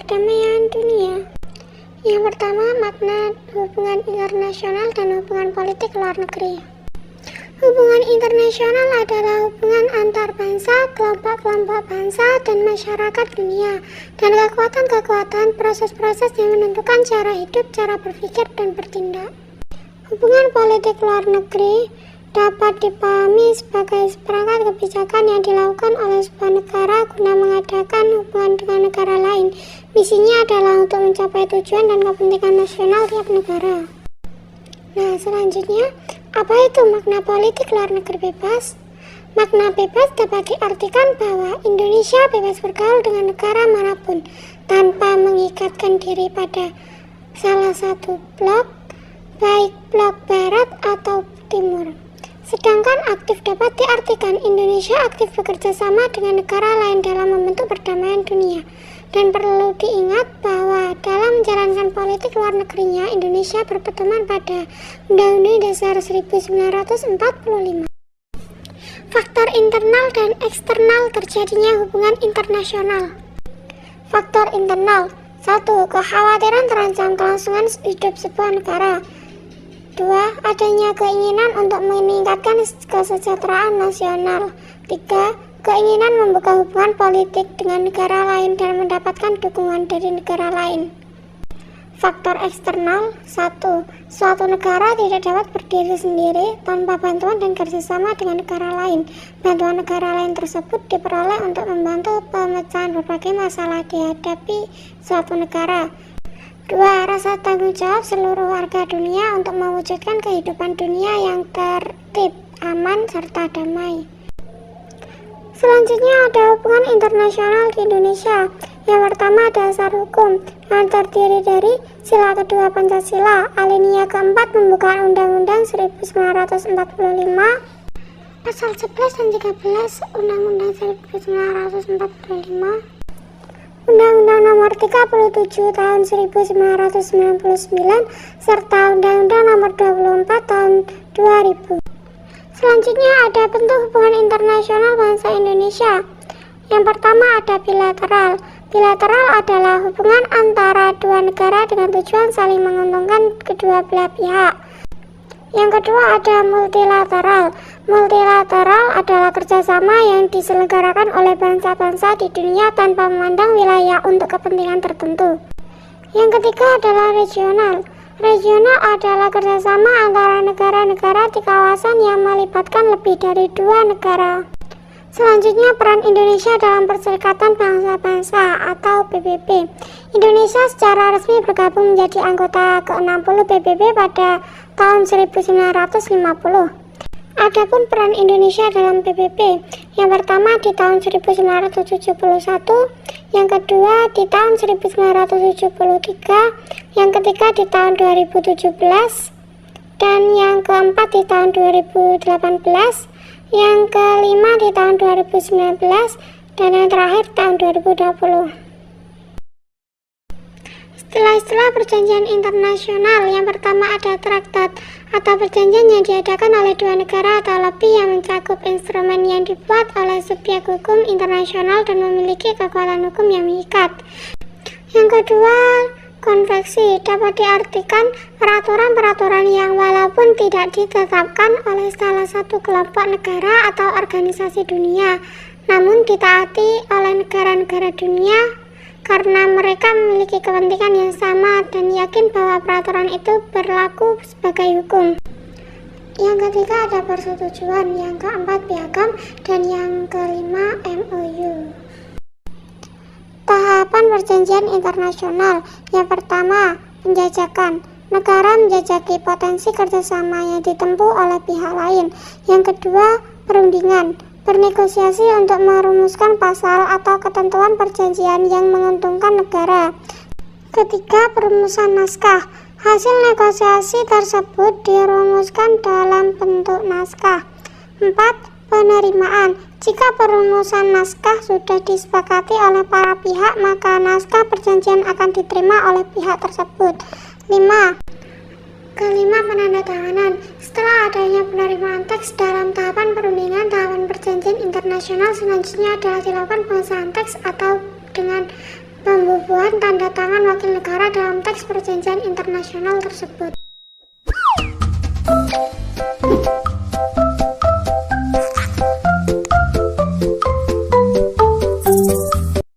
perdamaian dunia. Yang pertama, makna hubungan internasional dan hubungan politik luar negeri. Hubungan internasional adalah hubungan antar bangsa, kelompok-kelompok bangsa, dan masyarakat dunia, dan kekuatan-kekuatan proses-proses yang menentukan cara hidup, cara berpikir, dan bertindak. Hubungan politik luar negeri dapat dipahami sebagai seperangkat kebijakan yang dilakukan oleh sebuah negara guna mengadakan hubungan dengan negara lain. Misinya adalah untuk mencapai tujuan dan kepentingan nasional tiap negara. Nah, selanjutnya, apa itu makna politik luar negeri bebas? Makna bebas dapat diartikan bahwa Indonesia bebas bergaul dengan negara manapun tanpa mengikatkan diri pada salah satu blok, baik blok barat atau timur. Sedangkan aktif dapat diartikan Indonesia aktif bekerja sama dengan negara lain dalam membentuk perdamaian dunia. Dan perlu diingat bahwa dalam menjalankan politik luar negerinya, Indonesia berpedoman pada Undang-Undang Dasar 1945. Faktor internal dan eksternal terjadinya hubungan internasional. Faktor internal: 1. Kekhawatiran terancam kelangsungan hidup sebuah negara. 2. Adanya keinginan untuk meningkatkan kesejahteraan nasional. 3. Keinginan membuka hubungan politik dengan negara lain dan mendapatkan dukungan dari negara lain. Faktor eksternal: 1. Suatu negara tidak dapat berdiri sendiri tanpa bantuan dan kerjasama dengan negara lain. Bantuan negara lain tersebut diperoleh untuk membantu pemecahan berbagai masalah dihadapi suatu negara. 2. Rasa tanggung jawab seluruh warga dunia untuk mewujudkan kehidupan dunia yang tertib, aman, serta damai. Selanjutnya ada hubungan internasional di Indonesia. Yang pertama, dasar hukum yang terdiri dari sila kedua Pancasila, alinea keempat pembukaan Undang-Undang 1945, pasal 11 dan 13 Undang-Undang 1945, Undang-Undang nomor 37 tahun 1999, serta Undang-Undang nomor 24 tahun 2000. Selanjutnya ada bentuk hubungan internasional bangsa Indonesia. Yang pertama ada bilateral. Bilateral adalah hubungan antara dua negara dengan tujuan saling menguntungkan kedua belah pihak. Yang kedua ada multilateral. Multilateral adalah kerjasama yang diselenggarakan oleh bangsa-bangsa di dunia tanpa memandang wilayah untuk kepentingan tertentu. Yang ketiga adalah regional. Regional adalah kerjasama antara negara-negara di kawasan yang melibatkan lebih dari dua negara. Selanjutnya, peran Indonesia dalam Perserikatan Bangsa-Bangsa atau PBB. Indonesia secara resmi bergabung menjadi anggota ke-60 PBB pada tahun 1950. Adapun peran Indonesia dalam PBB, yang pertama di tahun 1971, yang kedua di tahun 1973, yang ketiga di tahun 2017, dan yang keempat di tahun 2018, yang kelima di tahun 2019, dan yang terakhir tahun 2020. Istilah-istilah perjanjian internasional. Yang pertama ada traktat atau perjanjian yang diadakan oleh dua negara atau lebih yang mencakup instrumen yang dibuat oleh subjek hukum internasional dan memiliki kekuatan hukum yang mengikat. Yang kedua, konvensi dapat diartikan peraturan-peraturan yang walaupun tidak ditetapkan oleh salah satu kelompok negara atau organisasi dunia, namun ditaati oleh negara-negara dunia karena mereka memiliki kepentingan yang sama dan yakin bahwa peraturan itu berlaku sebagai hukum. Yang ketiga ada persetujuan, yang keempat piagam, dan yang kelima MOU. Tahapan perjanjian internasional. Yang pertama, penjajakan. Negara menjajaki potensi kerjasama yang ditempuh oleh pihak lain. Yang kedua, perundingan. Bernegosiasi untuk merumuskan pasal atau ketentuan perjanjian yang menguntungkan negara. Ketiga, perumusan naskah. Hasil negosiasi tersebut dirumuskan dalam bentuk naskah. 4. Penerimaan. Jika perumusan naskah sudah disepakati oleh para pihak, maka naskah perjanjian akan diterima oleh pihak tersebut. 5. Kelima, penandatanganan. Setelah adanya penerimaan teks dalam tahapan perundingan, tahapan perjanjian internasional selanjutnya adalah dilakukan pengesahan teks atau dengan pembubuhan tanda tangan wakil negara dalam teks perjanjian internasional tersebut.